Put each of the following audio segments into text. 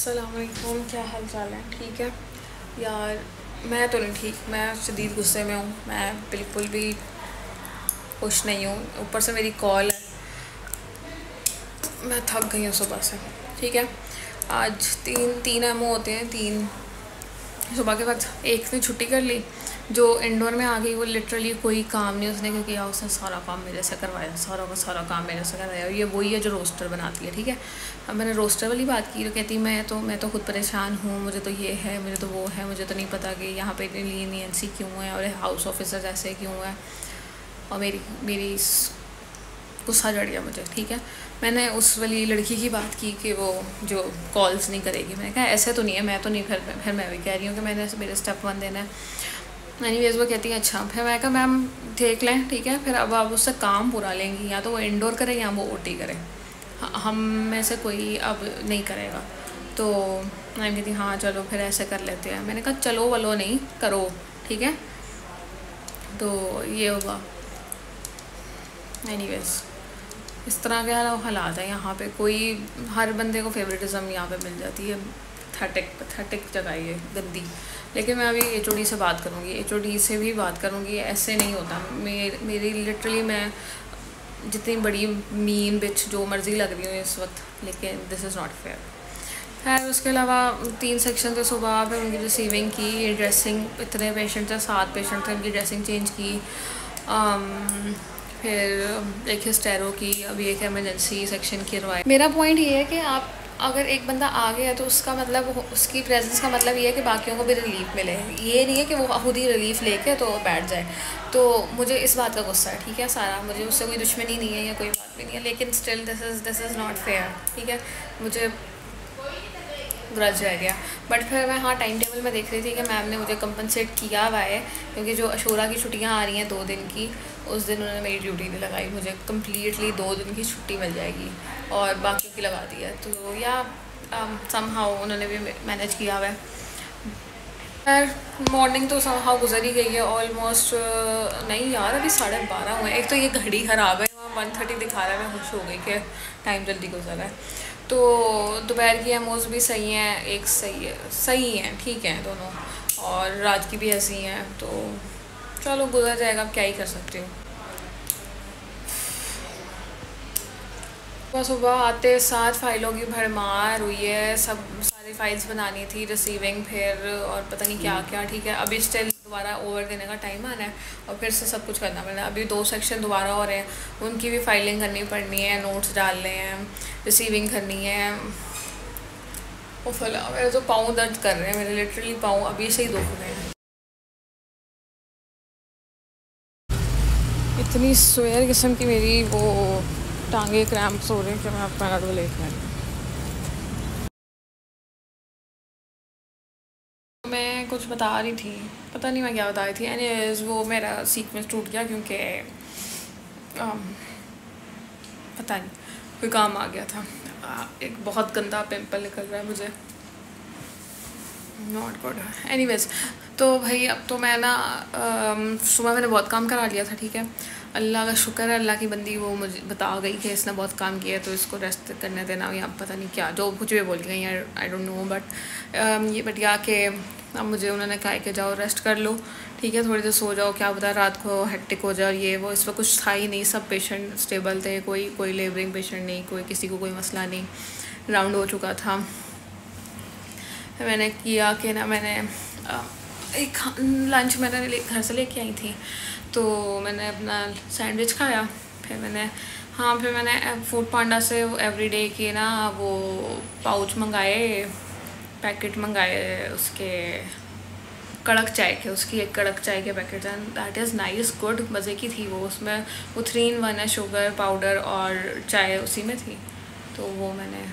अस्सलामुअलैकुम, क्या हाल चाल है? ठीक है यार। मैं तो नहीं ठीक, मैं शदीद गुस्से में हूँ। मैं बिल्कुल भी खुश नहीं हूँ। ऊपर से मेरी कॉल है, मैं थक गई हूँ सुबह से। ठीक है, आज तीन एमओ होते हैं, तीन सुबह के वक्त एक ने छुट्टी कर ली। जो इंडोर में आ गई वो लिटरली कोई काम नहीं उसने किया, उसने सारा काम मेरे से करवाया, सारा का सारा काम मेरे से करवाया। ये वही है जो रोस्टर बनाती है। ठीक है, अब मैंने रोस्टर वाली बात की तो कहती मैं तो खुद परेशान हूँ, मुझे तो ये है, मुझे तो वो है, मुझे तो नहीं पता कि यहाँ पे इतनी लीनियंसी क्यों है और हाउस ऑफिसर्स ऐसे क्यों है। और मेरी गुस्सा चढ़ गया मुझे। ठीक है, मैंने उस वाली लड़की की बात की कि वो जो कॉल्स नहीं करेगी। मैंने कहा ऐसे तो नहीं है, मैं तो नहीं। फिर मैं भी कह रही हूँ कि मैंने मेरे स्टेप 1 देना है। एनीवेज वो कहती है अच्छा। फिर मैं कहा मैम देख लें, ठीक है, फिर अब आप उससे काम पूरा लेंगी, या तो वो इंडोर करे या वो ओटी करे, हम में से कोई अब नहीं करेगा। तो मैम कहती हाँ चलो फिर ऐसे कर लेते हैं। मैंने कहा चलो वलो नहीं करो, ठीक है। तो ये होगा। एनीवेज इस तरह के हालात है यहाँ पे। कोई हर बंदे को फेवरेटिज्म यहाँ पे मिल जाती है। पैथेटिक जगह ये गंदी। लेकिन मैं अभी एचओडी से बात करूँगी, एचओडी से भी बात करूँगी। ऐसे नहीं होता। मेरी लिटरली मैं जितनी बड़ी मीन बिच जो मर्ज़ी लग रही हूँ इस वक्त, लेकिन दिस इज़ नॉट फेयर। खैर उसके अलावा 3 सेक्शन थे सुबह। फिर उनकी रिसीविंग की, ड्रेसिंग, इतने पेशेंट थे, 7 पेशेंट थे, उनकी ड्रेसिंग चेंज की। फिर एक हिस्टेरो की, अभी एक एमरजेंसी सेक्शन करवाए। मेरा पॉइंट ये है कि आप अगर एक बंदा आ गया तो उसका मतलब, उसकी प्रेजेंस का मतलब ये है कि बाकियों को भी रिलीफ मिले। ये नहीं है कि वो खुद ही रिलीफ लेके तो बैठ जाए। तो मुझे इस बात का गुस्सा है। ठीक है, सारा मुझे उससे कोई दुश्मनी नहीं है या कोई बात भी नहीं है, लेकिन still this is not fair. ठीक है, मुझे ग्रज रह गया। बट फिर मैं हाँ टाइम टेबल में देख रही थी कि मैम ने मुझे कंपनसेट किया हुआ है, क्योंकि जो अशोरा की छुट्टियाँ आ रही हैं 2 दिन की, उस दिन उन्होंने मेरी ड्यूटी नहीं लगाई। मुझे कम्प्लीटली 2 दिन की छुट्टी मिल जाएगी और बाकी की लगा दी है। तो या समहाउ उन्होंने भी मैनेज किया हुआ है। खैर मॉर्निंग तो समहाउ गुजर ही गई है ऑलमोस्ट। नहीं यार, अभी 12:30 हुए। एक तो ये घड़ी ख़राब है, 1:30 दिखा रहा है। मैं खुश हो गई कि टाइम जल्दी गुजर रहा है। तो दोपहर की एमओज भी सही हैं, एक सही हैं, ठीक हैं दोनों, और रात की भी ऐसी हैं। तो चलो गुजर जाएगा, अब क्या ही कर सकती हूँ। सुबह आते साथ फाइलों की भरमार हुई है। सारी फाइल्स बनानी थी, रिसीविंग फिर और पता नहीं क्या क्या। ठीक है, अभी स्टिल दोबारा ओवर देने का टाइम आना है और फिर से सब कुछ करना पड़ना है। अभी 2 सेक्शन दोबारा हो रहे हैं, उनकी भी फाइलिंग करनी पड़नी है, नोट्स डालने हैं, रिसीविंग करनी है। वो फला मेरे तो पाँव दर्द कर रहे हैं, मेरे लिटरली पाँव अभी से ही दुख रहे हैं। इतनी स्वेयर किस्म की मेरी वो टांगे क्रैम्प्स हो रहे हैं कि मैं अब पैनाडोल लेके आई। मैं कुछ बता रही थी, पता नहीं मैं क्या बता रही थी। एनीवेज वो मेरा सीक्वेंस टूट गया क्योंकि पता नहीं कोई काम आ गया था। एक बहुत गंदा पिंपल निकल रहा है मुझे, नॉट गुड। एनीवेज तो भाई अब तो मैं ना सुबह मैंने बहुत काम करा लिया था। ठीक है, अल्लाह का शुक्र है, अल्लाह की बंदी वो मुझे बता गई कि इसने बहुत काम किया है तो इसको रेस्ट करने देना, या पता नहीं क्या जो कुछ भी बोल गई है, आई डोंट नो। बट या कि अब मुझे उन्होंने कहा कि जाओ रेस्ट कर लो, ठीक है, थोड़ी देर सो जाओ, क्या पता रात को हेक्टिक हो जाए। ये वो इस पर कुछ था ही नहीं, सब पेशेंट स्टेबल थे, कोई लेबरिंग पेशेंट नहीं, किसी को कोई मसला नहीं, राउंड हो चुका था। मैंने किया कि ना, मैंने एक लंच मैंने घर से लेके आई थी, तो मैंने अपना सैंडविच खाया। फिर मैंने फूड पांडा से एवरीडे के ना वो पाउच मंगाए, पैकेट मंगाए उसके कड़क चाय के, उसकी एक कड़क चाय के पैकेट हैं। दैट इज़ नाइस, गुड, मज़े की थी वो। उसमें वो 3 in 1 है, शुगर पाउडर और चाय उसी में थी। तो वो मैंने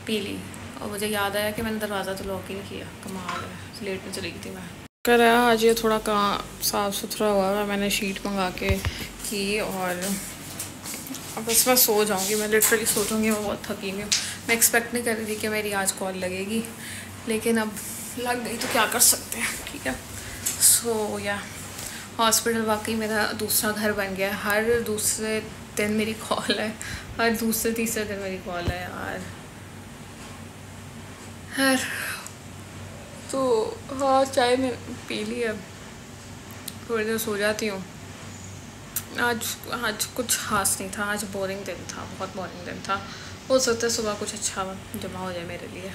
पी ली और मुझे याद आया कि मैंने दरवाज़ा तो लॉक ही नहीं किया। कमाल है, लेट में चली गई थी मैं। कर आज ये थोड़ा साफ़ सुथरा हुआ, मैंने शीट मंगा के की और अब बस मैं सो जाऊँगी। मैं लिटरली सो जाऊँगी, मैं बहुत थकी हुई हूँ। मैं एक्सपेक्ट नहीं कर रही थी कि मेरी आज कॉल लगेगी, लेकिन अब लग गई तो क्या कर सकते हैं। ठीक है, सो या हॉस्पिटल वाकई मेरा दूसरा घर बन गया। हर दूसरे दिन मेरी कॉल है, हर दूसरे तीसरे दिन मेरी कॉल है यार। खैर तो हाँ, चाय में पी ली है, थोड़ी देर सो जाती हूँ। आज आज कुछ खास नहीं था, आज बोरिंग दिन था, बहुत बोरिंग दिन था। हो सकता है सुबह कुछ अच्छा जमा हो जाए मेरे लिए।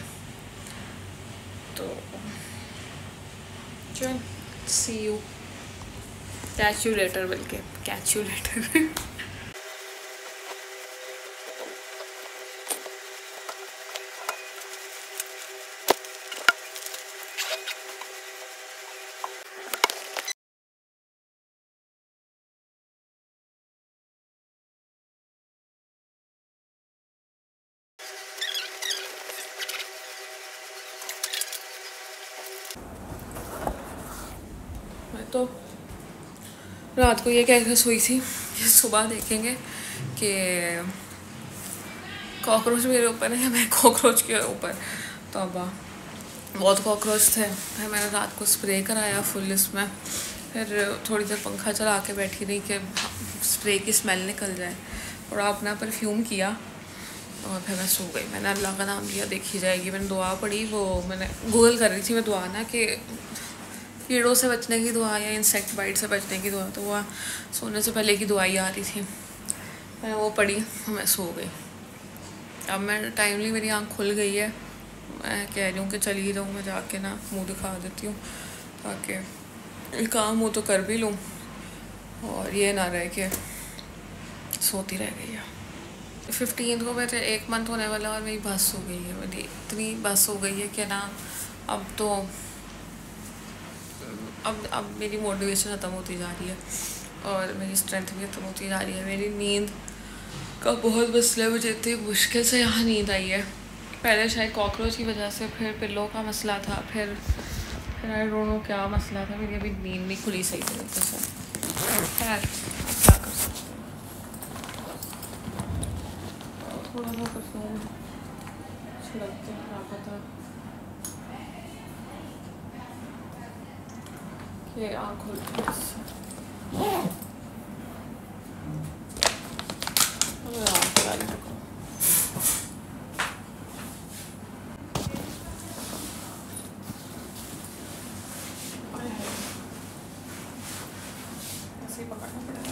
तो चल, सी यू, कैच यू लेटर, बल्कि कैच यू लेटर। मैं तो रात को ये कह कर सोई थी कि सुबह देखेंगे कि कॉकरोच मेरे ऊपर है या मैं कॉकरोच के ऊपर। तो अब बहुत कॉकरोच थे, फिर मैंने रात को स्प्रे कराया फुल इसमें, फिर थोड़ी देर पंखा चला के बैठी रही कि स्प्रे की स्मेल निकल जाए, थोड़ा अपना परफ्यूम किया और फिर मैं सो गई। मैंने अल्लाह का नाम लिया, देखी जाएगी। मैंने दुआ पढ़ी, वो मैंने गूगल कर रही थी मैं दुआ ना, कि कीड़ों से बचने की दुआ या इंसेक्ट बाइट से बचने की दुआ, तो वह सोने से पहले की दुआई आ रही थी, मैंने वो पढ़ी, मैं सो गई। अब मैं टाइमली, मेरी आँख खुल गई है, मैं कह रही हूँ कि चली ही जाऊँ, मैं जाके ना मुँह दिखा देती हूँ ताकि काम हो तो कर भी लूँ और ये ना रहे कि सोती रह गई है। 15 को मेरे 1 मंथ होने वाला और मेरी बस हो गई है, मेरी इतनी बस हो गई है कि ना अब तो अब मेरी मोटिवेशन ख़त्म होती जा रही है और मेरी स्ट्रेंथ भी ख़त्म होती जा रही है। मेरी नींद का बहुत मसला है, मुझे इतनी मुश्किल से यहाँ नींद आई है। पहले शायद कॉकरोच की वजह से, फिर पिल्लों का मसला था, फिर आई डोंट नो क्या मसला था, मेरी अभी नींद नहीं खुली सही तरीके से। खैर क्या कर सकते हैं, थोड़ा सा परफ्यूम छिड़कते हैं, क्या पता कि आँख खुलती है इससे। पकड़ना पड़ेगा।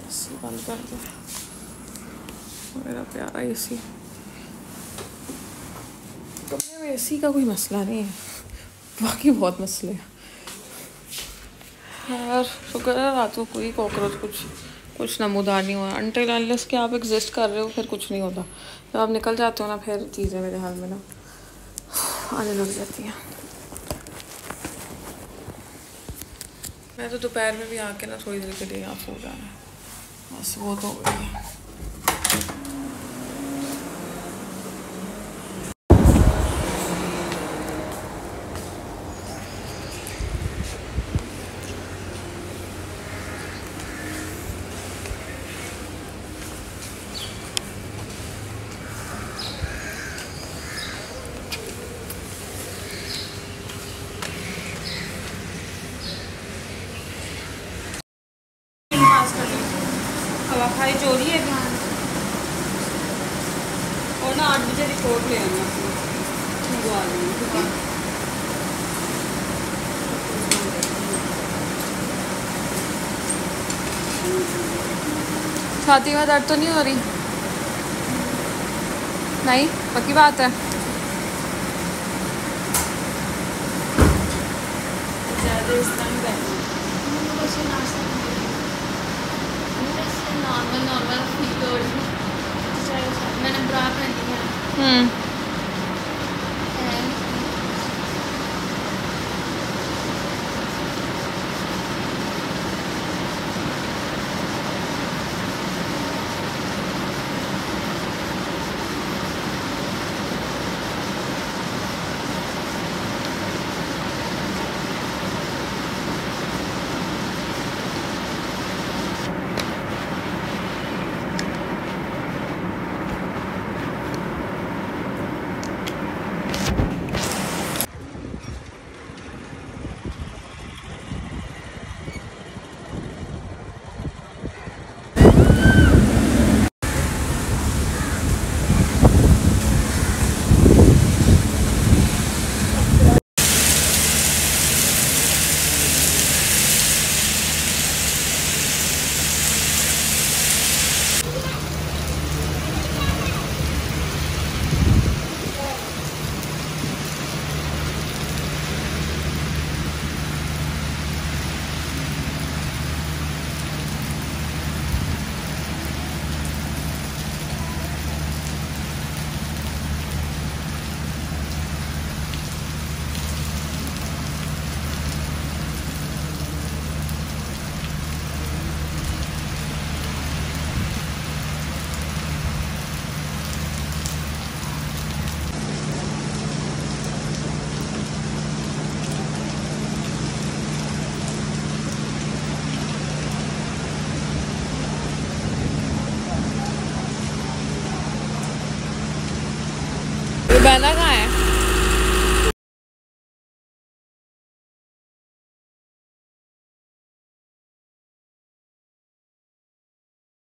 एसी बंद कर दो, मेरा प्यारा एसी। कमरे में एसी का कोई मसला नहीं है, बाकी बहुत मसले हैं। यार शुक्र है रात को कोई कॉकरोच कुछ नमूदार नहीं हुआ। अनटिल अनलेस कि आप एग्जिस्ट कर रहे हो फिर कुछ नहीं होता, जब आप निकल जाते हो ना फिर चीज़ें मेरे हाल में ना आने लग जाती हैं। मैं तो दोपहर में भी आके ना थोड़ी देर के लिए यहाँ सो जाना है, बस वो तो हो गई है। हवा खाई चोरी है और ना 8 बजे रिपोर्ट ले आना छाती में दर्द तो नहीं हो रही? नहीं, पक्की बात है। नॉर्मल मैंने ब्रा पहनी है।